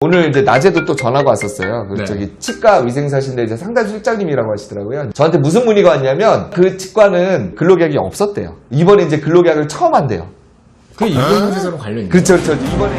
오늘 이제 낮에도 또 전화가 왔었어요. 네. 저기 치과 의생사신데 이제 상담 실장님이라고 하시더라고요. 저한테 무슨 문의가 왔냐면 그 치과는 근로계약이 없었대요. 이번에 이제 근로계약을 처음 한대요. 그 임금부세서랑 관련 있나요? 그렇죠, 그렇죠. 이번에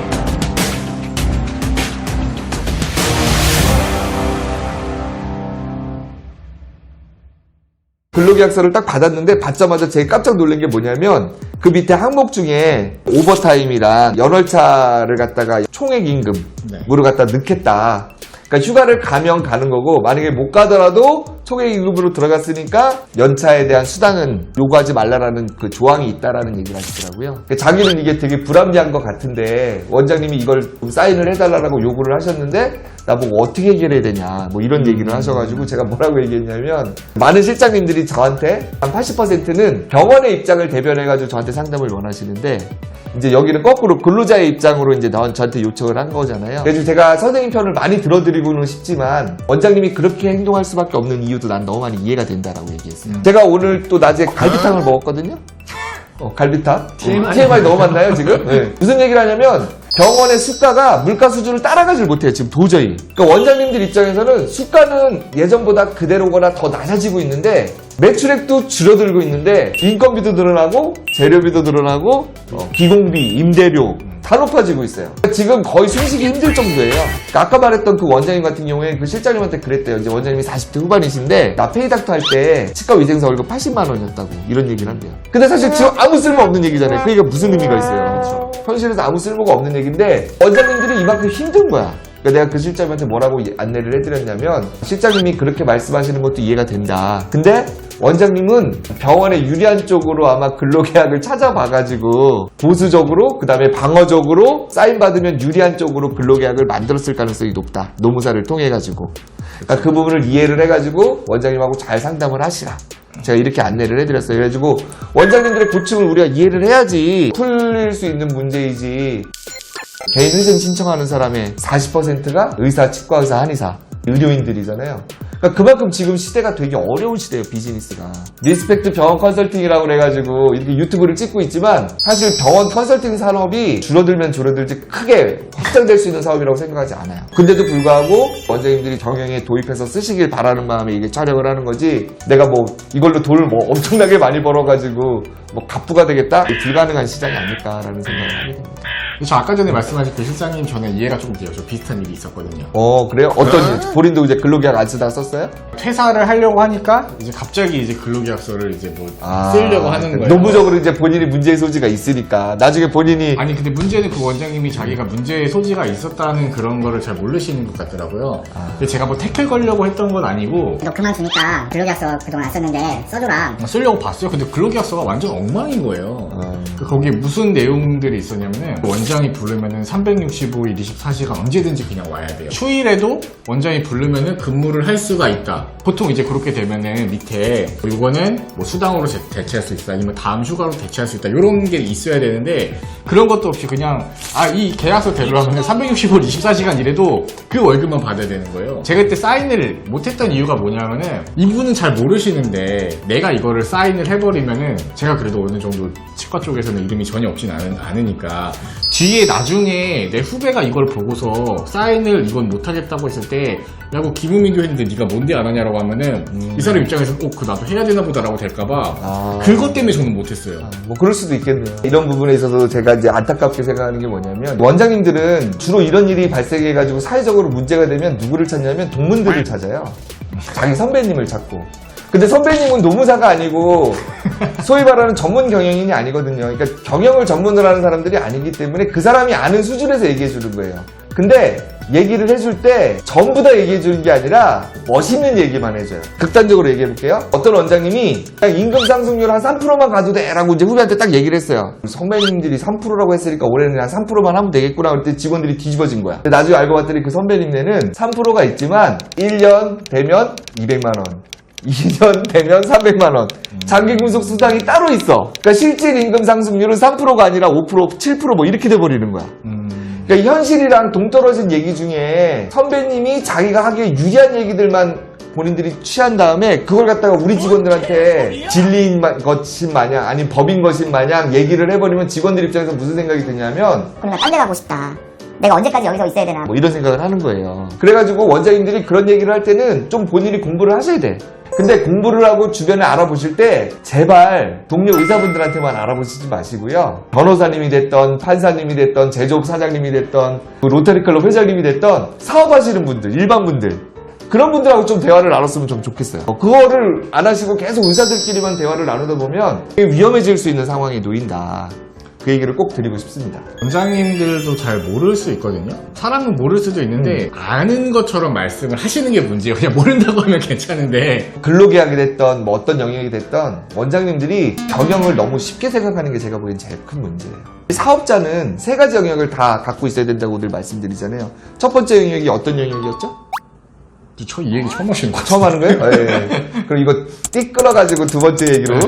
근로계약서를 딱 받았는데 받자마자 제가 깜짝 놀란 게 뭐냐면 그 밑에 항목 중에 오버타임이랑 연월차를 갖다가 총액 임금으로 갖다 넣겠다. 그러니까 휴가를 가면 가는 거고 만약에 못 가더라도 총액 임금으로 들어갔으니까 연차에 대한 수당은 요구하지 말라라는 그 조항이 있다라는 얘기를 하시더라고요. 그러니까 자기는 이게 되게 불합리한 것 같은데 원장님이 이걸 사인을 해달라고 요구를 하셨는데 나보고 어떻게 해결해야 되냐 뭐 이런 얘기를 하셔가지고 제가 뭐라고 얘기했냐면 많은 실장님들이 저한테 한 80%는 병원의 입장을 대변해가지고 저한테 상담을 원하시는데 이제 여기는 거꾸로 근로자의 입장으로 이제 저한테 요청을 한 거잖아요. 그래서 제가 선생님 편을 많이 들어드리고는 싶지만 원장님이 그렇게 행동할 수밖에 없는 이유도 난 너무 많이 이해가 된다라고 얘기했어요. 제가 오늘 또 낮에 갈비탕을 먹었거든요. 갈비탕. TMI 너무 많나요 지금? 네. 무슨 얘기를 하냐면 병원의 수가가 물가 수준을 따라가질 못해요 지금 도저히. 그러니까 원장님들 입장에서는 수가는 예전보다 그대로거나 더 낮아지고 있는데 매출액도 줄어들고 있는데 인건비도 늘어나고 재료비도 늘어나고 기공비, 임대료 다 높아지고 있어요. 지금 거의 숨쉬기 힘들 정도예요. 그러니까 아까 말했던 그 원장님 같은 경우에 그 실장님한테 그랬대요. 이제 원장님이 40대 후반이신데 나 페이닥터 할 때 치과 위생사 월급 80만 원이었다고 이런 얘기를 한대요. 근데 사실 지금 아무 쓸모 없는 얘기잖아요. 그 얘기가 무슨 의미가 있어요. 그렇죠? 현실에서 아무 쓸모가 없는 얘기인데 원장님들이 이만큼 힘든 거야. 그러니까 내가 그 실장님한테 뭐라고 안내를 해드렸냐면 실장님이 그렇게 말씀하시는 것도 이해가 된다. 근데 원장님은 병원의 유리한 쪽으로 아마 근로계약을 찾아봐가지고 보수적으로 그 다음에 방어적으로 사인받으면 유리한 쪽으로 근로계약을 만들었을 가능성이 높다. 노무사를 통해가지고. 그러니까 그 부분을 이해를 해가지고 원장님하고 잘 상담을 하시라. 제가 이렇게 안내를 해드렸어요. 그래가지고 원장님들의 고충을 우리가 이해를 해야지 풀릴 수 있는 문제이지. 개인회생 신청하는 사람의 40%가 의사, 치과의사, 한의사, 의료인들이잖아요. 그러니까 그만큼 지금 시대가 되게 어려운 시대예요, 비즈니스가. 리스펙트 병원 컨설팅이라고 그래가지고 이렇게 유튜브를 찍고 있지만 사실 병원 컨설팅 산업이 줄어들면 줄어들지 크게 확장될 수 있는 사업이라고 생각하지 않아요. 근데도 불구하고 원장님들이 경영에 도입해서 쓰시길 바라는 마음에 이게 촬영을 하는 거지 내가 뭐 이걸로 돈을 뭐 엄청나게 많이 벌어가지고 뭐 갑부가 되겠다? 불가능한 시장이 아닐까라는 생각을 하게 됩니다. 저 아까 전에 말씀하신 그 실장님 전에 이해가 조금 돼요. 저 비슷한 일이 있었거든요. 그래요? 어떤 일? 본인도 이제 근로계약 안 쓰다가 썼어요? 퇴사를 하려고 하니까 이제 갑자기 이제 근로계약서를 이제 뭐 쓰려고 하는 거예요. 노무적으로 이제 본인이 문제의 소지가 있으니까 나중에 본인이 아니 근데 문제는 그 원장님이 자기가 문제의 소지가 있었다는 그런 거를 잘 모르시는 것 같더라고요. 근데 제가 뭐 태클 걸려고 했던 건 아니고 너 그만두니까 근로계약서 그동안 안 썼는데 써줘라. 쓰려고 봤어요. 근데 근로계약서가 완전 엉망인 거예요. 거기에 무슨 내용들이 있었냐면은 원장이 부르면은 365일 24시간 언제든지 그냥 와야 돼요. 휴일에도 원장이 부르면은 근무를 할 수가 있다. 보통 이제 그렇게 되면은 밑에 이거는 뭐 수당으로 대체할 수 있다. 아니면 다음 휴가로 대체할 수 있다. 이런 게 있어야 되는데 그런 것도 없이 그냥 이 계약서대로 하면 365일 24시간 일해도 그 월급만 받아야 되는 거예요. 제가 그때 사인을 못했던 이유가 뭐냐면은 이분은 잘 모르시는데 내가 이거를 사인을 해버리면은 제가 그래도 어느 정도 치과 쪽에서는 이름이 전혀 없진 않으니까 뒤에 나중에 내 후배가 이걸 보고서 사인을 이건 못하겠다고 했을 때 야구 김우민도 했는데 네가 뭔데 안 하냐라고 하면은 이 사람 입장에서는 그 나도 해야 되나 보다라고 될까봐 그것 때문에 저는 못했어요. 뭐 그럴 수도 있겠네요. 이런 부분에 있어서 제가 이제 안타깝게 생각하는 게 뭐냐면 원장님들은 주로 이런 일이 발생해가지고 사회적으로 문제가 되면 누구를 찾냐면 동문들을 찾아요. 자기 선배님을 찾고. 근데 선배님은 노무사가 아니고 소위 말하는 전문 경영인이 아니거든요. 그러니까 경영을 전문으로 하는 사람들이 아니기 때문에 그 사람이 아는 수준에서 얘기해 주는 거예요. 근데 얘기를 해줄 때 전부 다 얘기해 주는 게 아니라 멋있는 얘기만 해줘요. 극단적으로 얘기해 볼게요. 어떤 원장님이 그냥 임금 상승률 한 3%만 가도 돼 라고 이제 후배한테 딱 얘기를 했어요. 선배님들이 3%라고 했으니까 올해는 한 3%만 하면 되겠구나 그랬더니 직원들이 뒤집어진 거야. 근데 나중에 알고 봤더니 그 선배님네는 3%가 있지만 1년 되면 200만 원 2년 되면 300만원. 장기 군속 수당이 따로 있어. 그러니까 실질 임금 상승률은 3%가 아니라 5%, 7% 뭐 이렇게 돼버리는 거야. 그러니까 현실이랑 동떨어진 얘기 중에 선배님이 자기가 하기에 유리한 얘기들만 본인들이 취한 다음에 그걸 갖다가 우리 직원들한테 진리인 것인 마냥 아니면 법인 것인 마냥 얘기를 해버리면 직원들 입장에서 무슨 생각이 드냐면 그럼 나 딴 데 가고 싶다. 내가 언제까지 여기서 있어야 되나. 뭐 이런 생각을 하는 거예요. 그래가지고 원장님들이 그런 얘기를 할 때는 좀 본인이 공부를 하셔야 돼. 근데 공부를 하고 주변에 알아보실 때 제발 동료 의사분들한테만 알아보시지 마시고요. 변호사님이 됐던 판사님이 됐던 제조업 사장님이 됐던 로터리클럽 회장님이 됐던 사업하시는 분들, 일반 분들 그런 분들하고 좀 대화를 나눴으면 좀 좋겠어요. 그거를 안 하시고 계속 의사들끼리만 대화를 나누다 보면 위험해질 수 있는 상황에 놓인다. 그 얘기를 꼭 드리고 싶습니다. 원장님들도 잘 모를 수 있거든요. 사람은 모를 수도 있는데 아는 것처럼 말씀을 하시는 게 문제예요. 그냥 모른다고 하면 괜찮은데 근로계약이 됐던 뭐 어떤 영역이 됐던 원장님들이 경영을 너무 쉽게 생각하는 게 제가 보기엔 제일 큰 문제예요. 사업자는 세 가지 영역을 다 갖고 있어야 된다고 늘 말씀드리잖아요. 첫 번째 영역이 어떤 영역이었죠? 저 이 얘기 처음 하시는 거 같아요. 처음 하는 거예요? 예. 그럼 이거 띡 끌어가지고 두 번째 얘기로.